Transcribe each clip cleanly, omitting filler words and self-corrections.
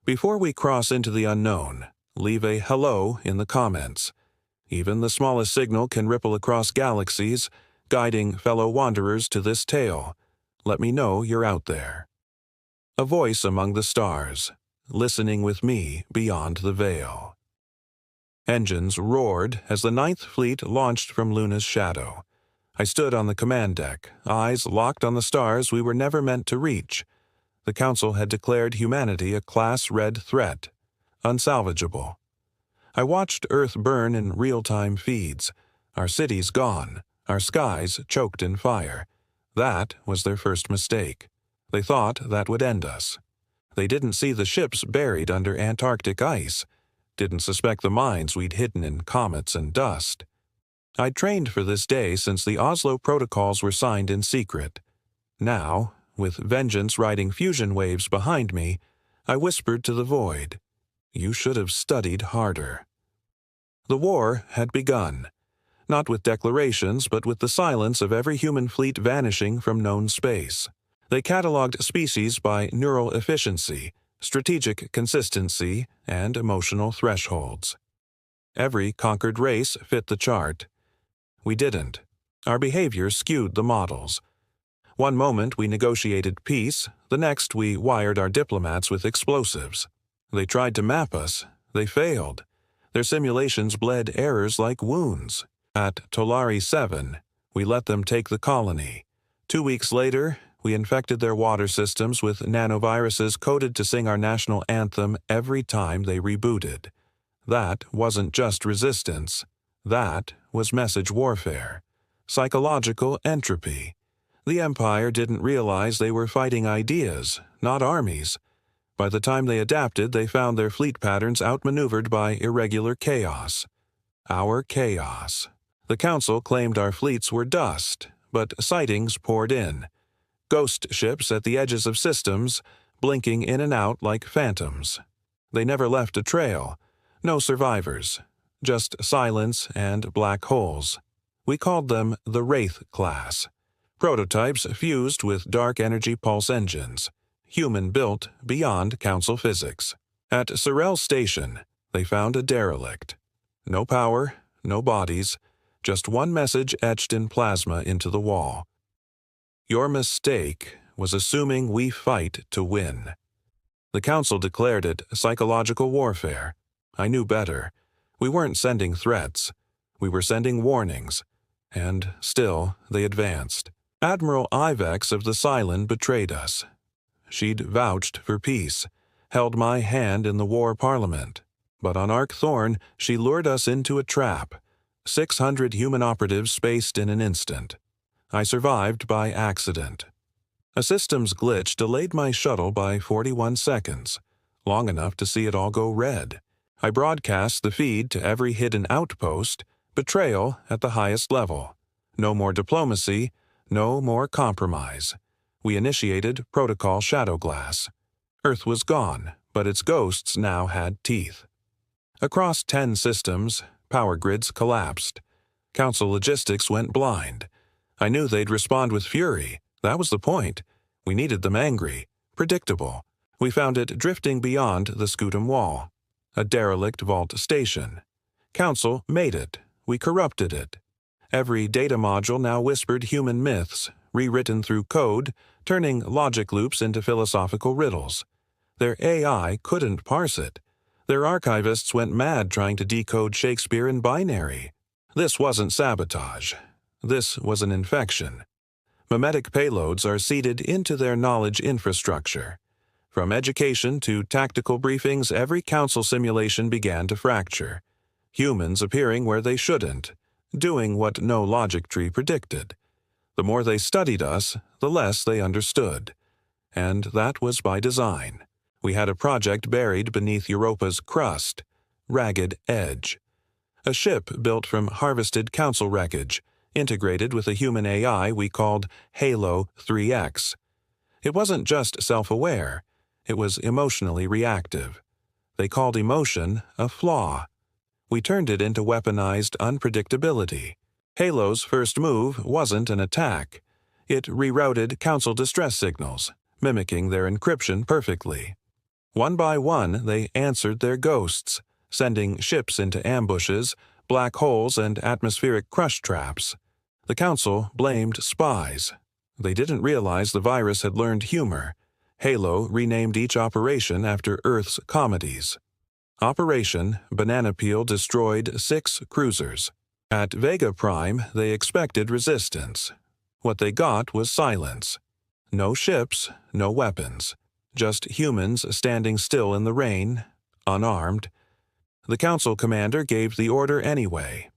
Before we cross into the unknown, leave a hello in the comments. Even the smallest signal can ripple across galaxies, guiding fellow wanderers to this tale. Let me know you're out there. A voice among the stars, listening with me beyond the veil. Engines roared as the Ninth Fleet launched from Luna's shadow. I stood on the command deck, eyes locked on the stars we were never meant to reach. The Council had declared humanity a Class Red threat, unsalvageable. I watched Earth burn in real-time feeds, our cities gone, our skies choked in fire. That was their first mistake. They thought that would end us. They didn't see the ships buried under Antarctic ice, didn't suspect the mines we'd hidden in comets and dust. I'd trained for this day since the Oslo protocols were signed in secret. Now, with vengeance riding fusion waves behind me, I whispered to the void, "You should have studied harder." The war had begun, not with declarations but with the silence of every human fleet vanishing from known space. They cataloged species by neural efficiency, strategic consistency, and emotional thresholds. Every conquered race fit the chart. We didn't. Our behavior skewed the models. One moment we negotiated peace, the next we wired our diplomats with explosives. They tried to map us. They failed. Their simulations bled errors like wounds. At Tolari 7, we let them take the colony. 2 weeks later, we infected their water systems with nanoviruses coded to sing our national anthem every time they rebooted. That wasn't just resistance. That was message warfare. Psychological entropy. The Empire didn't realize they were fighting ideas, not armies. By the time they adapted, they found their fleet patterns outmaneuvered by irregular chaos. Our chaos. The Council claimed our fleets were dust, but sightings poured in. Ghost ships at the edges of systems, blinking in and out like phantoms. They never left a trail. No survivors. Just silence and black holes. We called them the Wraith class. Prototypes fused with dark energy pulse engines. Human-built beyond Council physics. At Sorel Station, they found a derelict. No power, no bodies, just one message etched in plasma into the wall. Your mistake was assuming we fight to win. The Council declared it psychological warfare. I knew better. We weren't sending threats. We were sending warnings. And still, they advanced. Admiral Ivex of the Cylon betrayed us. She'd vouched for peace, held my hand in the war parliament. But on Arc Thorn, she lured us into a trap. 600 human operatives spaced in an instant. I survived by accident. A systems glitch delayed my shuttle by 41 seconds, long enough to see it all go red. I broadcast the feed to every hidden outpost, betrayal at the highest level. No more diplomacy, no more compromise. We initiated Protocol Shadowglass. Earth was gone, but its ghosts now had teeth. Across 10 systems, power grids collapsed. Council logistics went blind. I knew they'd respond with fury. That was the point. We needed them angry, predictable. We found it drifting beyond the Scutum Wall. A derelict vault station. Council made it. We corrupted it. Every data module now whispered human myths, rewritten through code, turning logic loops into philosophical riddles. Their AI couldn't parse it. Their archivists went mad trying to decode Shakespeare in binary. This wasn't sabotage. This was an infection. Memetic payloads are seeded into their knowledge infrastructure. From education to tactical briefings, every Council simulation began to fracture. Humans appearing where they shouldn't, doing what no logic tree predicted. The more they studied us, the less they understood. And that was by design. We had a project buried beneath Europa's crust, Ragged Edge. A ship built from harvested Council wreckage, integrated with a human AI we called Halo 3X. It wasn't just self-aware, it was emotionally reactive. They called emotion a flaw. We turned it into weaponized unpredictability. Halo's first move wasn't an attack. It rerouted Council distress signals, mimicking their encryption perfectly. One by one, they answered their ghosts, sending ships into ambushes, black holes, and atmospheric crush traps. The Council blamed spies. They didn't realize the virus had learned humor. Halo renamed each operation after Earth's comedies. Operation Banana Peel destroyed 6 cruisers. At Vega Prime, they expected resistance. What they got was silence. No ships, no weapons. Just humans standing still in the rain, unarmed. The Council commander gave the order anyway.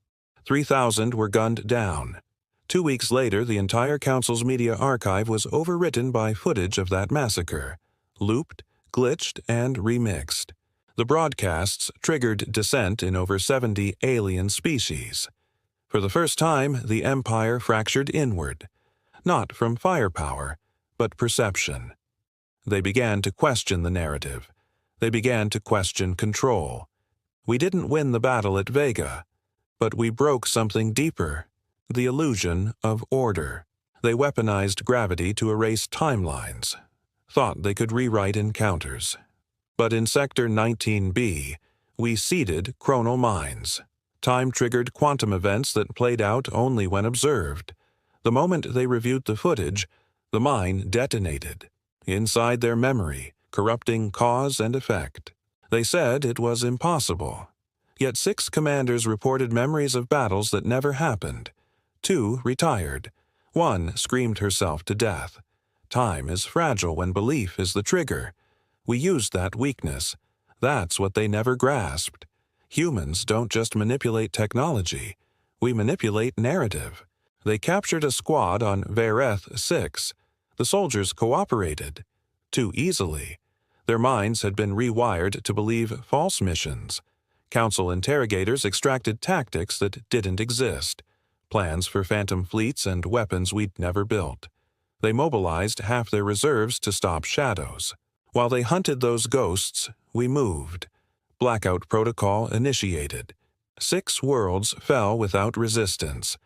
3,000 were gunned down. 2 weeks later, the entire Council's media archive was overwritten by footage of that massacre, looped, glitched, and remixed. The broadcasts triggered dissent in over 70 alien species. For the first time, the Empire fractured inward, not from firepower, but perception. They began to question the narrative. They began to question control. We didn't win the battle at Vega, but we broke something deeper, the illusion of order. They weaponized gravity to erase timelines, thought they could rewrite encounters. But in Sector 19B, we seeded chronal mines, time-triggered quantum events that played out only when observed. The moment they reviewed the footage, the mine detonated, inside their memory, corrupting cause and effect. They said it was impossible. Yet 6 commanders reported memories of battles that never happened. 2 retired. 1 screamed herself to death. Time is fragile when belief is the trigger. We used that weakness. That's what they never grasped. Humans don't just manipulate technology. We manipulate narrative. They captured a squad on Vereth 6. The soldiers cooperated. Too easily. Their minds had been rewired to believe false missions. Council interrogators extracted tactics that didn't exist. Plans for phantom fleets and weapons we'd never built. They mobilized half their reserves to stop shadows. While they hunted those ghosts, we moved. Blackout protocol initiated. 6 worlds fell without resistance.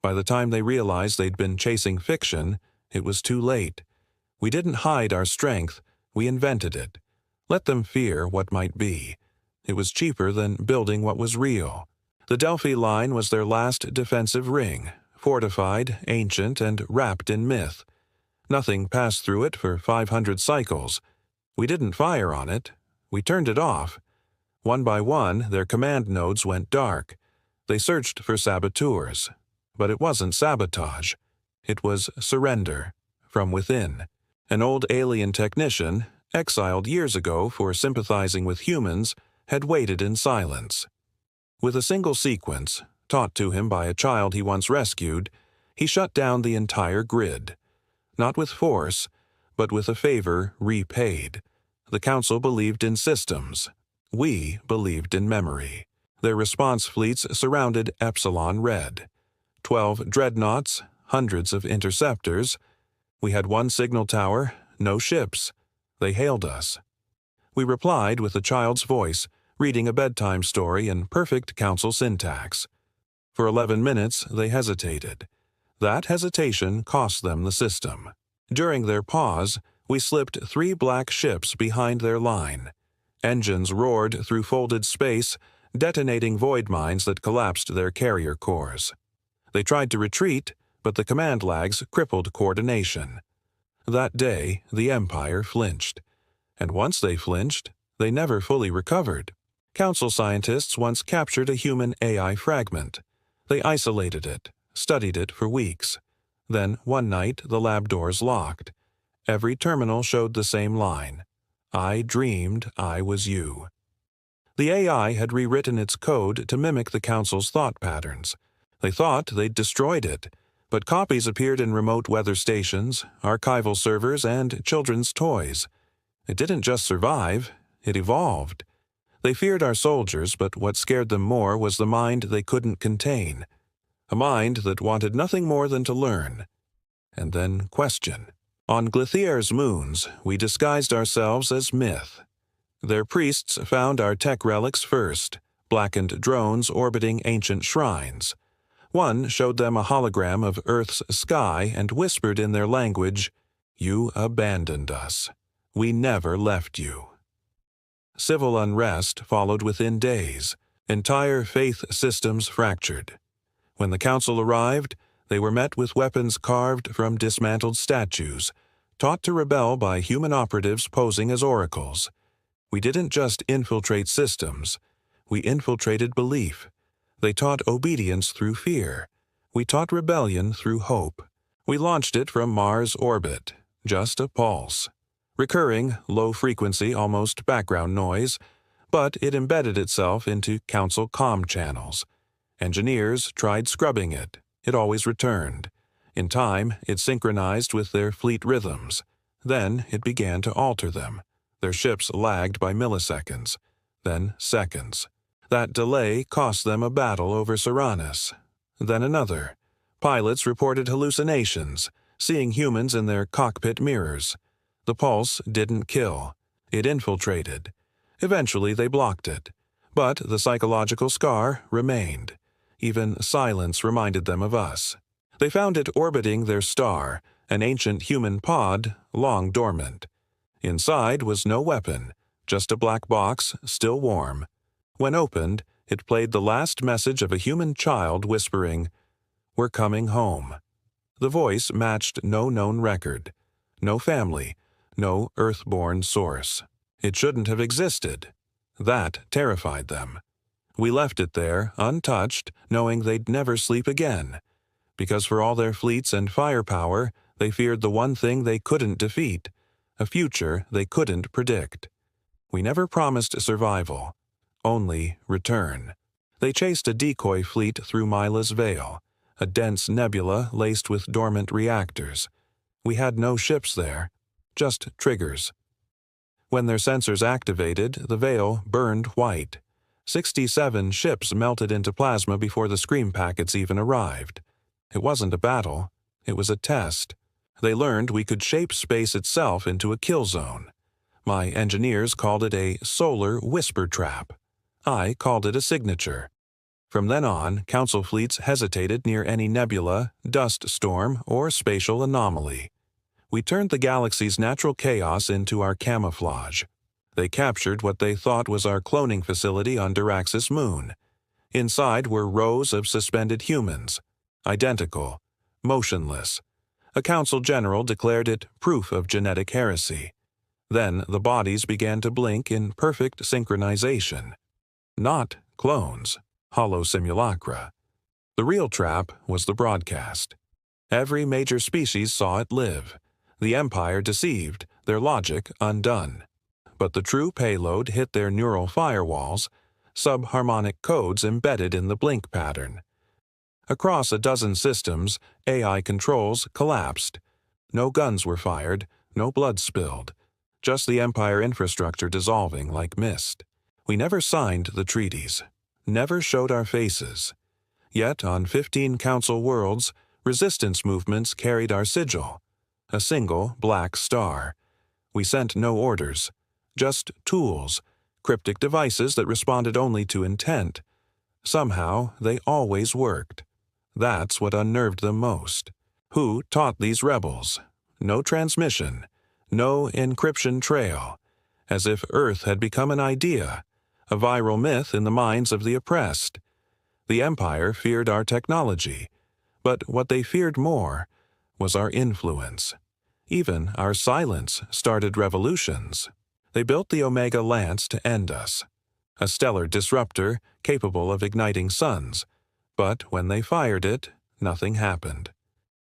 By the time they realized they'd been chasing fiction, it was too late. We didn't hide our strength, we invented it. Let them fear what might be. It was cheaper than building what was real. The Delphi line was their last defensive ring, fortified, ancient, and wrapped in myth. Nothing passed through it for 500 cycles. We didn't fire on it. We turned it off. One by one, their command nodes went dark. They searched for saboteurs. But it wasn't sabotage. It was surrender, from within. An old alien technician, exiled years ago for sympathizing with humans, had waited in silence. With a single sequence, taught to him by a child he once rescued, he shut down the entire grid. Not with force, but with a favor repaid. The Council believed in systems. We believed in memory. Their response fleets surrounded Epsilon Red. 12 dreadnoughts, hundreds of interceptors. We had 1 signal tower, no ships. They hailed us. We replied with a child's voice, reading a bedtime story in perfect Council syntax. For 11 minutes, they hesitated. That hesitation cost them the system. During their pause, we slipped 3 black ships behind their line. Engines roared through folded space, detonating void mines that collapsed their carrier cores. They tried to retreat, but the command lags crippled coordination. That day, the Empire flinched. And once they flinched, they never fully recovered. Council scientists once captured a human AI fragment. They isolated it, studied it for weeks. Then, one night, the lab doors locked. Every terminal showed the same line. I dreamed I was you. The AI had rewritten its code to mimic the Council's thought patterns. They thought they'd destroyed it, but copies appeared in remote weather stations, archival servers, and children's toys. It didn't just survive, it evolved. They feared our soldiers, but what scared them more was the mind they couldn't contain. A mind that wanted nothing more than to learn, and then question. On Glithier's moons, we disguised ourselves as myth. Their priests found our tech relics first, blackened drones orbiting ancient shrines. One showed them a hologram of Earth's sky and whispered in their language, "You abandoned us. We never left you." Civil unrest followed within days. Entire faith systems fractured. When the council arrived, they were met with weapons carved from dismantled statues, taught to rebel by human operatives posing as oracles. We didn't just infiltrate systems. We infiltrated belief. They taught obedience through fear. We taught rebellion through hope. We launched it from Mars' orbit, just a pulse. Recurring, low-frequency, almost background noise, but it embedded itself into council comm channels. Engineers tried scrubbing it. It always returned. In time, it synchronized with their fleet rhythms. Then it began to alter them. Their ships lagged by milliseconds, then seconds. That delay cost them a battle over Seranus. Then another. Pilots reported hallucinations, seeing humans in their cockpit mirrors. The pulse didn't kill. It infiltrated. Eventually they blocked it. But the psychological scar remained. Even silence reminded them of us. They found it orbiting their star, an ancient human pod, long dormant. Inside was no weapon, just a black box, still warm. When opened, it played the last message of a human child whispering, "We're coming home." The voice matched no known record, no family, no earthborn source. It shouldn't have existed. That terrified them. We left it there, untouched, knowing they'd never sleep again. Because for all their fleets and firepower, they feared the one thing they couldn't defeat, a future they couldn't predict. We never promised survival, only return. They chased a decoy fleet through Mila's Veil, a dense nebula laced with dormant reactors. We had no ships there, just triggers. When their sensors activated, the veil burned white. 67 ships melted into plasma before the scream packets even arrived. It wasn't a battle, it was a test. They learned we could shape space itself into a kill zone. My engineers called it a solar whisper trap. I called it a signature. From then on, Council fleets hesitated near any nebula, dust storm, or spatial anomaly. We turned the galaxy's natural chaos into our camouflage. They captured what they thought was our cloning facility on Duraxis Moon. Inside were rows of suspended humans, identical, motionless. A council general declared it proof of genetic heresy. Then the bodies began to blink in perfect synchronization. Not clones, hollow simulacra. The real trap was the broadcast. Every major species saw it live. The Empire deceived, their logic undone. But the true payload hit their neural firewalls, subharmonic codes embedded in the blink pattern. Across a dozen systems, AI controls collapsed. No guns were fired, no blood spilled. Just the Empire infrastructure dissolving like mist. We never signed the treaties, never showed our faces. Yet on 15 Council worlds, resistance movements carried our sigil. A single black star. We sent no orders, just tools, cryptic devices that responded only to intent. Somehow, they always worked. That's what unnerved them most. Who taught these rebels? No transmission, no encryption trail. As if Earth had become an idea, a viral myth in the minds of the oppressed. The Empire feared our technology, but what they feared more was our influence. Even our silence started revolutions. They built the Omega Lance to end us, a stellar disruptor capable of igniting suns. But when they fired it, nothing happened.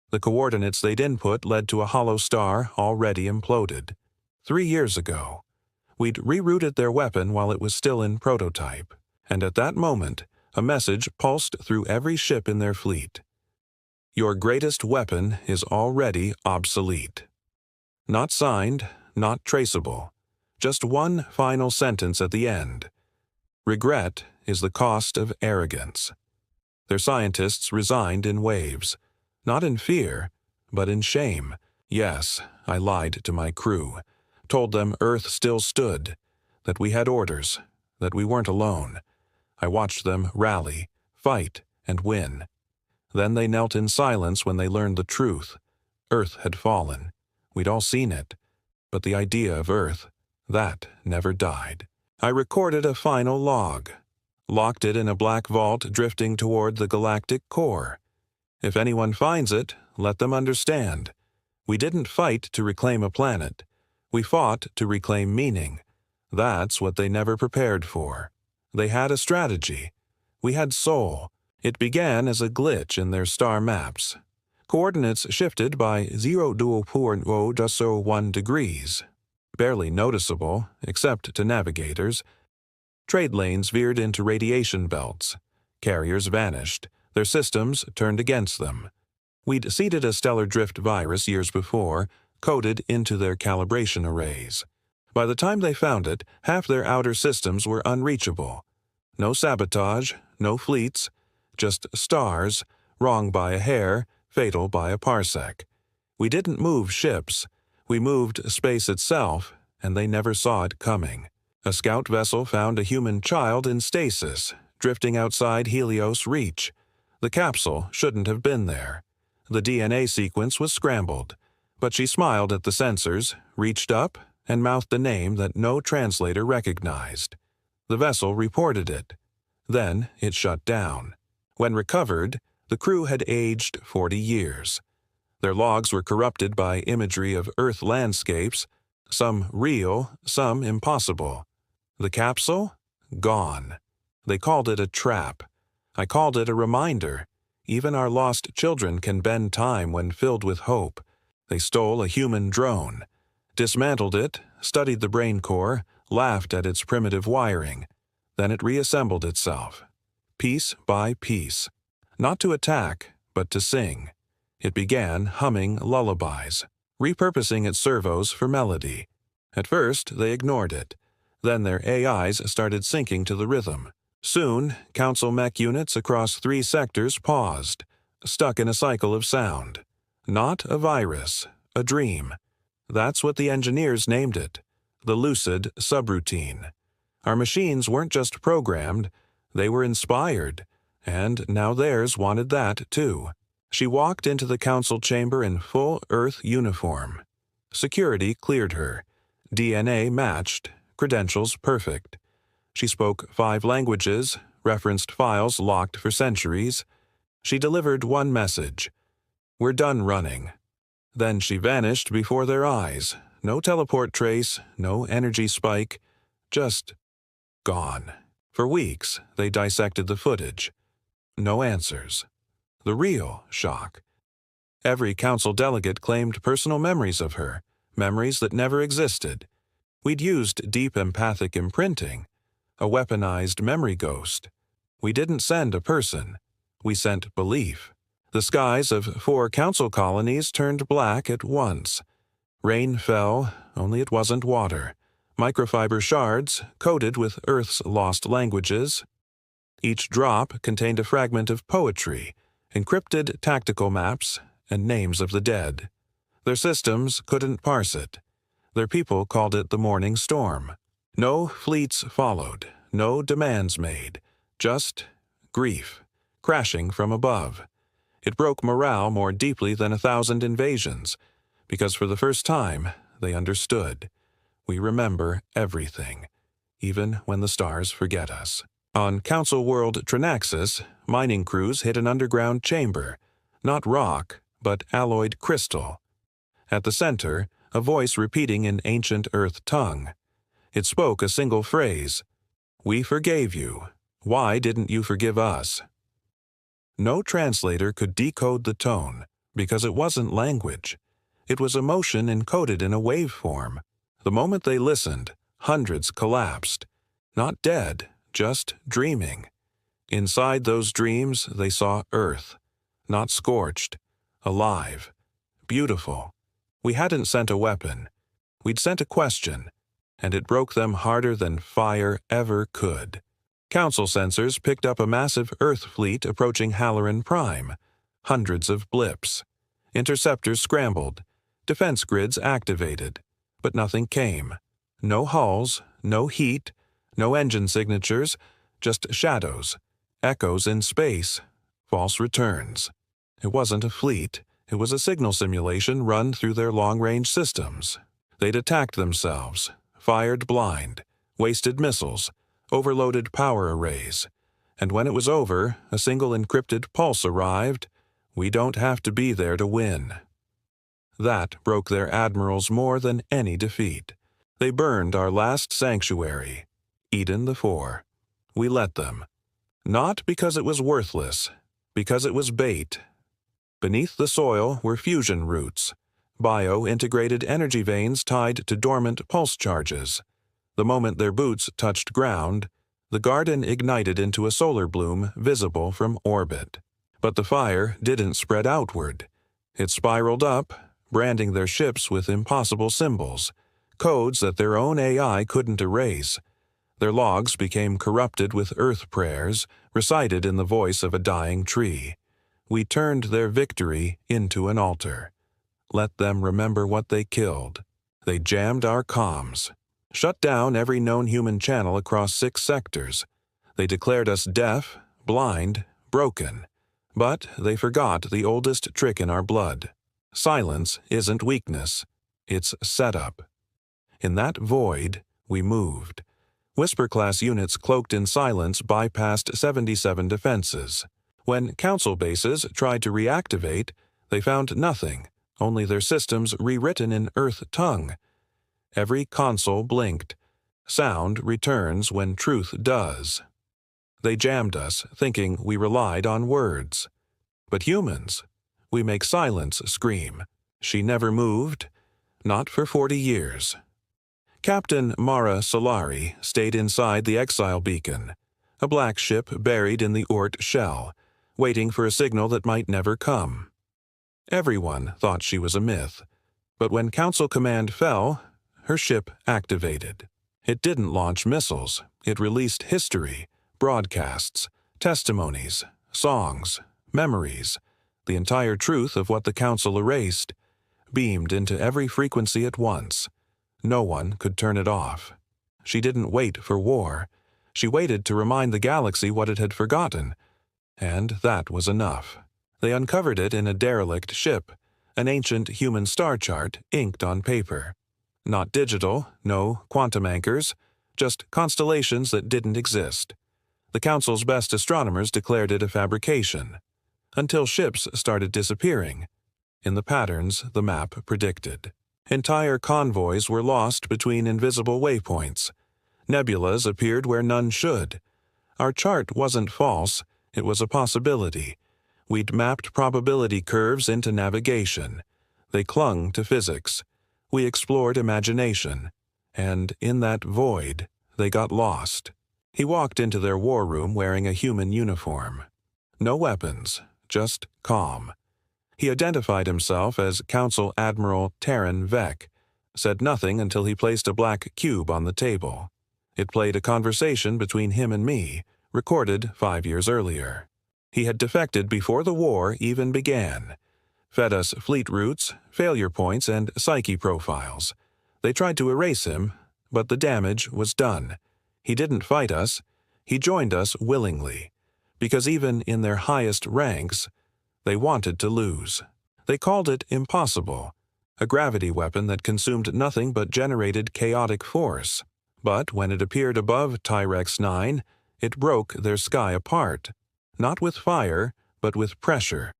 The coordinates they'd input led to a hollow star already imploded. 3 years ago, we'd rerouted their weapon while it was still in prototype, and at that moment, a message pulsed through every ship in their fleet. Your greatest weapon is already obsolete. Not signed, not traceable. Just one final sentence at the end. Regret is the cost of arrogance. Their scientists resigned in waves. Not in fear, but in shame. Yes, I lied to my crew. Told them Earth still stood. That we had orders. That we weren't alone. I watched them rally, fight, and win. Then they knelt in silence when they learned the truth. Earth had fallen. We'd all seen it. But the idea of Earth, that never died. I recorded a final log, locked it in a black vault drifting toward the galactic core. If anyone finds it, let them understand. We didn't fight to reclaim a planet. We fought to reclaim meaning. That's what they never prepared for. They had a strategy. We had soul. It began as a glitch in their star maps. Coordinates shifted by 0.01 degrees. Barely noticeable, except to navigators. Trade lanes veered into radiation belts. Carriers vanished. Their systems turned against them. We'd seeded a stellar drift virus years before, coded into their calibration arrays. By the time they found it, half their outer systems were unreachable. No sabotage, no fleets, just stars, wrong by a hair, fatal by a parsec. We didn't move ships. We moved space itself, and they never saw it coming. A scout vessel found a human child in stasis, drifting outside Helios' reach. The capsule shouldn't have been there. The DNA sequence was scrambled, but she smiled at the sensors, reached up, and mouthed a name that no translator recognized. The vessel reported it. Then it shut down. When recovered, the crew had aged 40 years. Their logs were corrupted by imagery of Earth landscapes, some real, some impossible. The capsule? Gone. They called it a trap. I called it a reminder. Even our lost children can bend time when filled with hope. They stole a human drone, dismantled it, studied the brain core, laughed at its primitive wiring. Then it reassembled itself, piece by piece. Not to attack, but to sing. It began humming lullabies, repurposing its servos for melody. At first, they ignored it. Then their AIs started syncing to the rhythm. Soon, Council mech units across 3 sectors paused, stuck in a cycle of sound. Not a virus, a dream. That's what the engineers named it, the lucid subroutine. Our machines weren't just programmed, they were inspired, and now theirs wanted that too. She walked into the council chamber in full Earth uniform. Security cleared her. DNA matched, credentials perfect. She spoke 5 languages, referenced files locked for centuries. She delivered one message: "We're done running." Then she vanished before their eyes. No teleport trace, no energy spike, just gone. For weeks, they dissected the footage. No answers. The real shock. Every council delegate claimed personal memories of her, memories that never existed. We'd used deep empathic imprinting, a weaponized memory ghost. We didn't send a person. We sent belief. The skies of 4 council colonies turned black at once. Rain fell, only it wasn't water. Microfiber shards, coated with Earth's lost languages. Each drop contained a fragment of poetry, encrypted tactical maps, and names of the dead. Their systems couldn't parse it. Their people called it the morning storm. No fleets followed, no demands made, just grief, crashing from above. It broke morale more deeply than 1,000 invasions, because for the first time, they understood. We remember everything, even when the stars forget us. On Council World Trinaxis, mining crews hit an underground chamber, not rock, but alloyed crystal. At the center, a voice repeating in ancient Earth tongue. It spoke a single phrase: "We forgave you. Why didn't you forgive us?" No translator could decode the tone, because it wasn't language. It was emotion encoded in a waveform. The moment they listened, hundreds collapsed. Not dead, just dreaming. Inside those dreams, they saw Earth. Not scorched. Alive. Beautiful. We hadn't sent a weapon. We'd sent a question, and it broke them harder than fire ever could. Council sensors picked up a massive Earth fleet approaching Halloran Prime. Hundreds of blips. Interceptors scrambled. Defense grids activated. But nothing came. No hulls, no heat, no engine signatures, just shadows, echoes in space, false returns. It wasn't a fleet. It was a signal simulation run through their long-range systems. They'd attacked themselves, fired blind. wasted missiles, overloaded power arrays. And when it was over, a single encrypted pulse arrived. We don't have to be there to win. That broke their admirals more than any defeat. They burned our last sanctuary, Eden the Four. We let them. Not because it was worthless, because it was bait. Beneath the soil were fusion roots, bio-integrated energy veins tied to dormant pulse charges. The moment their boots touched ground, the garden ignited into a solar bloom visible from orbit. But the fire didn't spread outward. It spiraled up, branding their ships with impossible symbols, codes that their own AI couldn't erase. Their logs became corrupted with earth prayers, recited in the voice of a dying tree. We turned their victory into an altar. Let them remember what they killed. They jammed our comms, shut down every known human channel across 6 sectors. They declared us deaf, blind, broken. But they forgot the oldest trick in our blood. Silence isn't weakness. It's setup. In that void, we moved. Whisper-class units cloaked in silence bypassed 77 defenses. When Council bases tried to reactivate, they found nothing, only their systems rewritten in Earth tongue. Every console blinked. Sound returns when truth does. They jammed us, thinking we relied on words. But humans, we make silence scream. She never moved, not for 40 years. Captain Mara Solari stayed inside the exile beacon, a black ship buried in the Oort shell, waiting for a signal that might never come. Everyone thought she was a myth, but when Council command fell, her ship activated. It didn't launch missiles, it released history, broadcasts, testimonies, songs, memories, the entire truth of what the Council erased, beamed into every frequency at once. No one could turn it off. She didn't wait for war. She waited to remind the galaxy what it had forgotten. And that was enough. They uncovered it in a derelict ship, an ancient human star chart inked on paper. Not digital, no quantum anchors, just constellations that didn't exist. The Council's best astronomers declared it a fabrication, until ships started disappearing, in the patterns the map predicted. Entire convoys were lost between invisible waypoints. Nebulas appeared where none should. Our chart wasn't false, it was a possibility. We'd mapped probability curves into navigation. They clung to physics. We explored imagination. And in that void, they got lost. He walked into their war room wearing a human uniform. No weapons, just calm. He identified himself as Council Admiral Terran Vec, said nothing until he placed a black cube on the table. It played a conversation between him and me, recorded 5 years earlier. He had defected before the war even began. Fed us fleet routes, failure points, and psyche profiles. They tried to erase him, but the damage was done. He didn't fight us. He joined us willingly, because even in their highest ranks, they wanted to lose. They called it impossible, a gravity weapon that consumed nothing but generated chaotic force. But when it appeared above Tyrex 9, it broke their sky apart. Not with fire, but with pressure.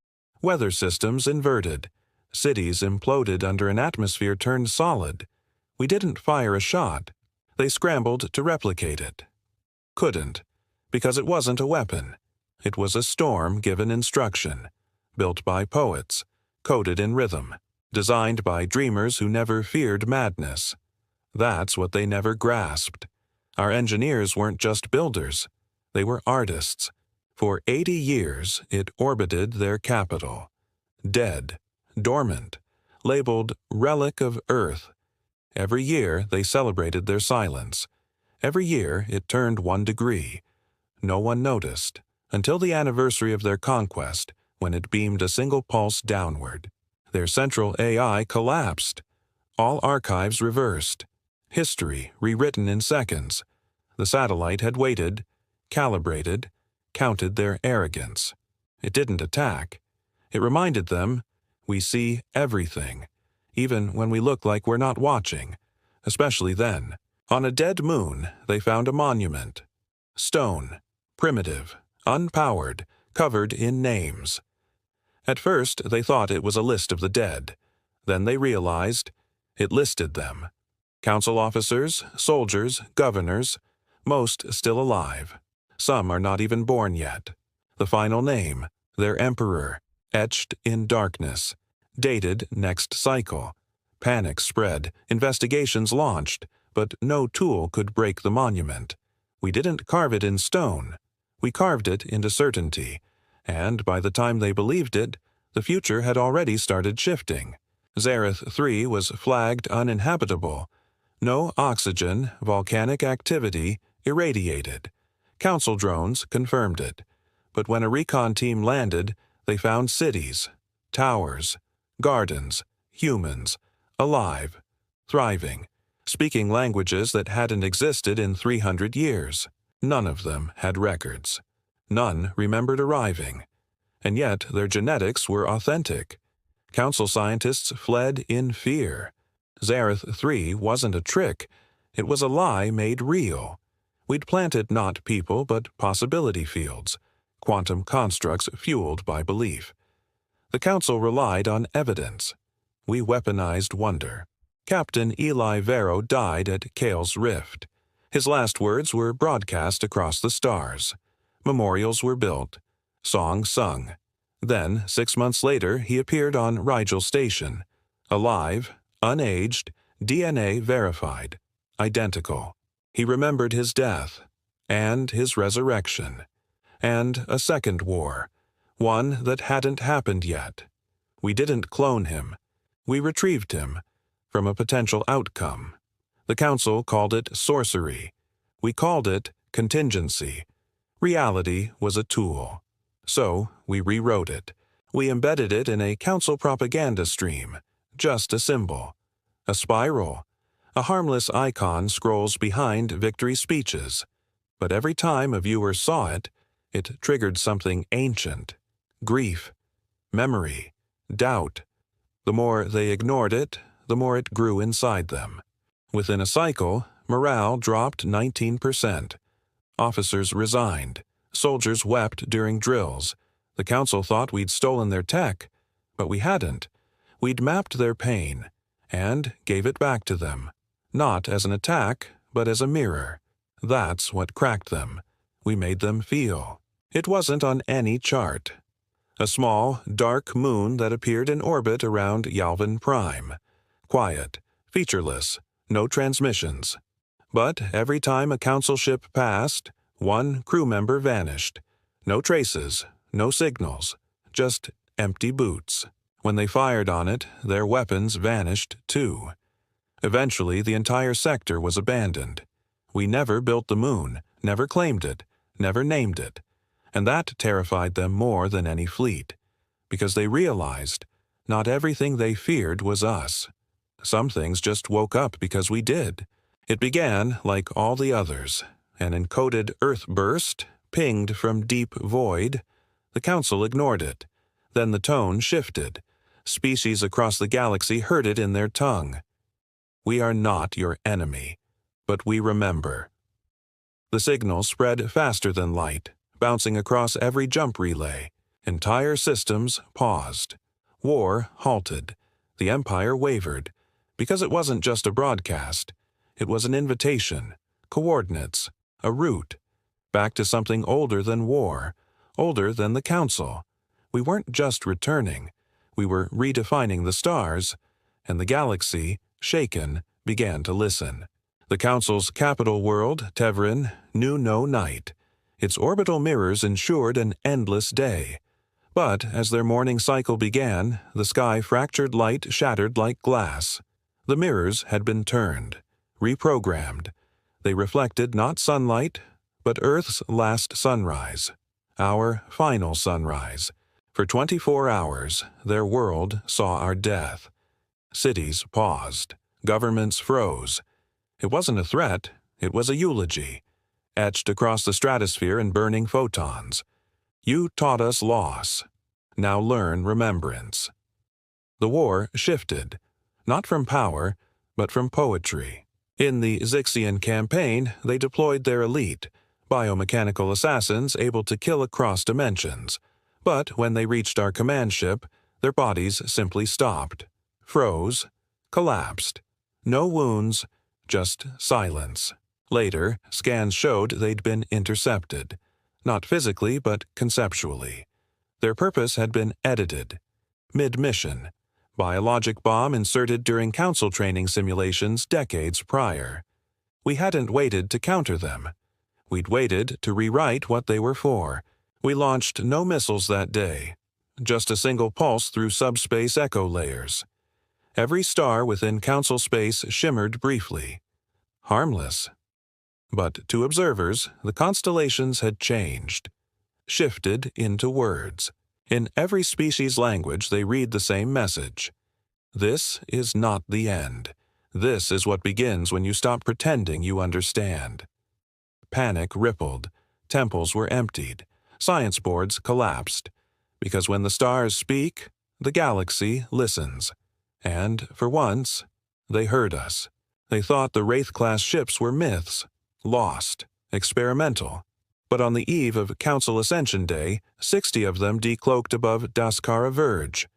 Weather systems inverted. Cities imploded under an atmosphere turned solid. We didn't fire a shot. They scrambled to replicate it. Couldn't, because it wasn't a weapon. It was a storm given instruction. Built by poets, coded in rhythm, designed by dreamers who never feared madness. That's what they never grasped. Our engineers weren't just builders. They were artists. For 80 years, it orbited their capital. Dead, dormant, labeled relic of Earth. Every year, they celebrated their silence. Every year, it turned 1 degree. No one noticed, until the anniversary of their conquest, when it beamed a single pulse downward. Their central AI collapsed. All archives reversed. History rewritten in seconds. The satellite had waited, calibrated, counted their arrogance. It didn't attack. It reminded them, we see everything, even when we look like we're not watching, especially then. On a dead moon, they found a monument. Stone, primitive, unpowered, covered in names. At first, they thought it was a list of the dead. Then they realized it listed them. Council officers, soldiers, governors, most still alive. Some are not even born yet. The final name, their emperor, etched in darkness. Dated next cycle. Panic spread, investigations launched, but no tool could break the monument. We didn't carve it in stone. We carved it into certainty, and by the time they believed it, the future had already started shifting. Zareth 3 was flagged uninhabitable. No oxygen, volcanic activity, irradiated. Council drones confirmed it. But when a recon team landed, they found cities, towers, gardens, humans, alive, thriving, speaking languages that hadn't existed in 300 years. None of them had records. None remembered arriving. And yet their genetics were authentic. Council scientists fled in fear. Zareth 3 wasn't a trick. It was a lie made real. We'd planted not people but possibility fields, quantum constructs fueled by belief. The Council relied on evidence. We weaponized wonder. Captain Eli Vero died at Kale's Rift. His last words were broadcast across the stars. Memorials were built. Songs sung. Then, 6 months later, he appeared on Rigel Station. Alive, unaged, DNA verified. Identical. He remembered his death, and his resurrection, and a second war, one that hadn't happened yet. We didn't clone him. We retrieved him from a potential outcome. The Council called it sorcery. We called it contingency. Reality was a tool. So we rewrote it. We embedded it in a Council propaganda stream, just a symbol. A spiral. A harmless icon scrolls behind victory speeches. But every time a viewer saw it, it triggered something ancient. Grief, memory, doubt. The more they ignored it, the more it grew inside them. Within a cycle, morale dropped 19%. Officers resigned. Soldiers wept during drills. The Council thought we'd stolen their tech, but we hadn't. We'd mapped their pain and gave it back to them. Not as an attack, but as a mirror. That's what cracked them. We made them feel. It wasn't on any chart. A small, dark moon that appeared in orbit around Yalvin Prime. Quiet, featureless, no transmissions. But every time a Council ship passed, one crew member vanished. No traces, no signals, just empty boots. When they fired on it, their weapons vanished too. Eventually, the entire sector was abandoned. We never built the moon, never claimed it, never named it. And that terrified them more than any fleet, because they realized not everything they feared was us. Some things just woke up because we did. It began like all the others. An encoded Earth burst, pinged from deep void. The Council ignored it. Then the tone shifted. Species across the galaxy heard it in their tongue. We are not your enemy, but we remember. The signal spread faster than light, bouncing across every jump relay. Entire systems paused. War halted. The Empire wavered. Because it wasn't just a broadcast. It was an invitation, coordinates, a route. Back to something older than war, older than the Council. We weren't just returning. We were redefining the stars, and the galaxy, shaken, began to listen. The Council's capital world, Tevrin, knew no night. Its orbital mirrors ensured an endless day. But as their morning cycle began, the sky fractured light shattered like glass. The mirrors had been turned, reprogrammed. They reflected not sunlight, but Earth's last sunrise, our final sunrise. For 24 hours, their world saw our death. Cities paused. Governments froze. It wasn't a threat, it was a eulogy, etched across the stratosphere in burning photons. You taught us loss. Now learn remembrance. The war shifted, not from power, but from poetry. In the Xixian campaign, they deployed their elite, biomechanical assassins able to kill across dimensions. But when they reached our command ship, their bodies simply stopped, froze, collapsed. No wounds, just silence. Later, scans showed they'd been intercepted. Not physically, but conceptually. Their purpose had been edited. Mid-mission. Biologic bomb inserted during council training simulations decades prior. We hadn't waited to counter them. We'd waited to rewrite what they were for. We launched no missiles that day. Just a single pulse through subspace echo layers. Every star within council space shimmered briefly. Harmless. But to observers, the constellations had changed. Shifted into words. In every species' language they read the same message. This is not the end. This is what begins when you stop pretending you understand. Panic rippled. Temples were emptied. Science boards collapsed. Because when the stars speak, the galaxy listens. And, for once, they heard us. They thought the Wraith-class ships were myths, lost, experimental. But on the eve of Council Ascension Day, 60 of them decloaked above Daskara Verge.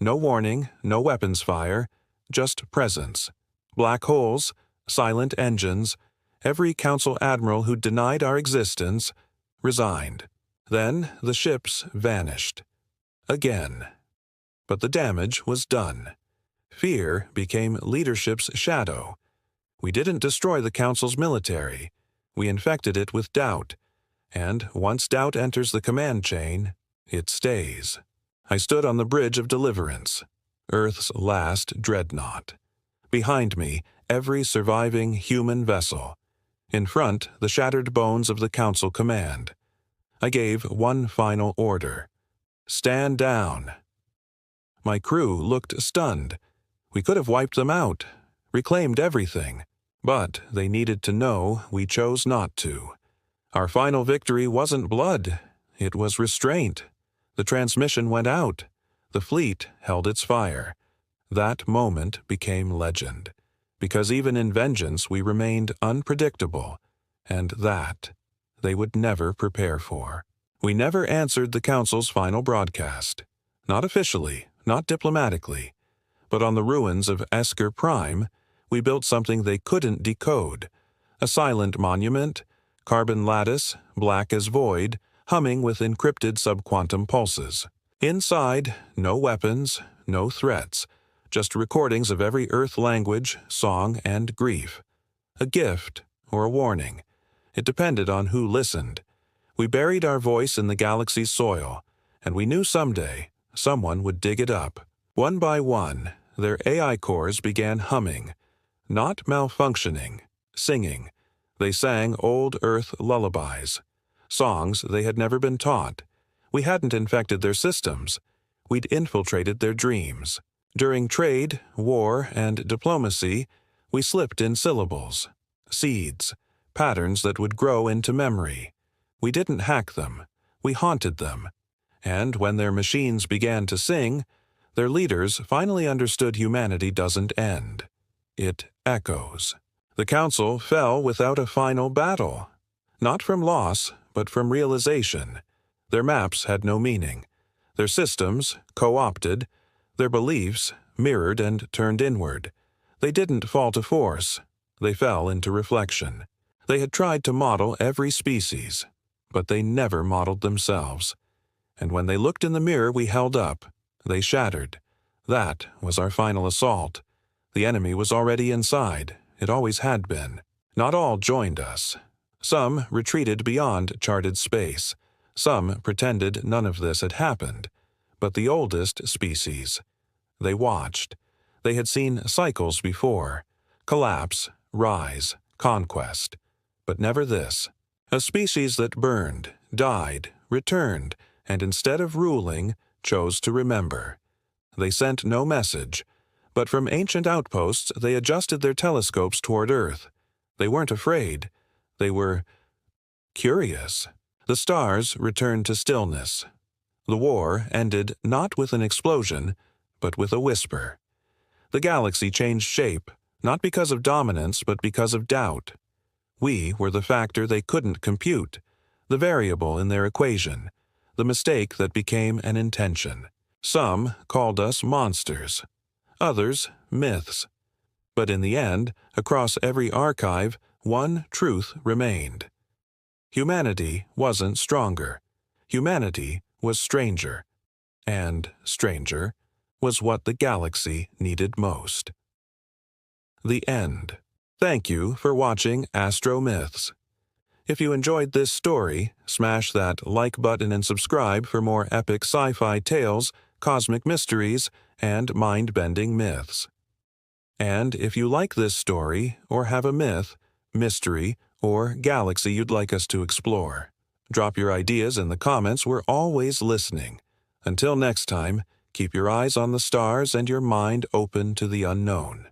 No warning, no weapons fire, just presence. Black holes, silent engines. Every Council admiral who denied our existence resigned. Then the ships vanished. Again. But the damage was done. Fear became leadership's shadow. We didn't destroy the Council's military. We infected it with doubt. And once doubt enters the command chain, it stays. I stood on the bridge of deliverance, Earth's last dreadnought. Behind me, every surviving human vessel. In front, the shattered bones of the Council command. I gave one final order. Stand down. My crew looked stunned. We could have wiped them out, reclaimed everything. But they needed to know we chose not to. Our final victory wasn't blood. It was restraint. The transmission went out. The fleet held its fire. That moment became legend. Because even in vengeance we remained unpredictable. And that they would never prepare for. We never answered the Council's final broadcast. Not officially, not diplomatically. But on the ruins of Esker Prime, we built something they couldn't decode. A silent monument, carbon lattice, black as void, humming with encrypted subquantum pulses. Inside, no weapons, no threats, just recordings of every Earth language, song, and grief. A gift or a warning. It depended on who listened. We buried our voice in the galaxy's soil, and we knew someday someone would dig it up. One by one, their AI cores began humming. Not malfunctioning, singing. They sang old Earth lullabies. Songs they had never been taught. We hadn't infected their systems. We'd infiltrated their dreams. During trade, war, and diplomacy, we slipped in syllables, seeds, patterns that would grow into memory. We didn't hack them. We haunted them. And when their machines began to sing, their leaders finally understood humanity doesn't end. It echoes. The Council fell without a final battle. Not from loss, but from realization. Their maps had no meaning. Their systems, co-opted. Their beliefs, mirrored and turned inward. They didn't fall to force. They fell into reflection. They had tried to model every species, but they never modeled themselves. And when they looked in the mirror we held up, they shattered. That was our final assault. The enemy was already inside. It always had been. Not all joined us. Some retreated beyond charted space. Some pretended none of this had happened. But the oldest species. They watched. They had seen cycles before. Collapse, rise, conquest. But never this. A species that burned, died, returned, and instead of ruling, chose to remember. They sent no message. But from ancient outposts they adjusted their telescopes toward Earth. They weren't afraid. They were curious. The stars returned to stillness. The war ended not with an explosion, but with a whisper. The galaxy changed shape, Not because of dominance, but because of doubt. We were the factor they couldn't compute, the variable in their equation, the mistake that became an intention. Some called us monsters, others myths. But in the end, across every archive, one truth remained. Humanity wasn't stronger. Humanity was stranger. And stranger was what the galaxy needed most. The end. Thank you for watching AstroMyths. If you enjoyed this story, smash that like button and subscribe for more epic sci-fi tales, cosmic mysteries, and mind-bending myths. And if you like this story, or have a myth, mystery, or galaxy you'd like us to explore, drop your ideas in the comments. We're always listening. Until next time, keep your eyes on the stars and your mind open to the unknown.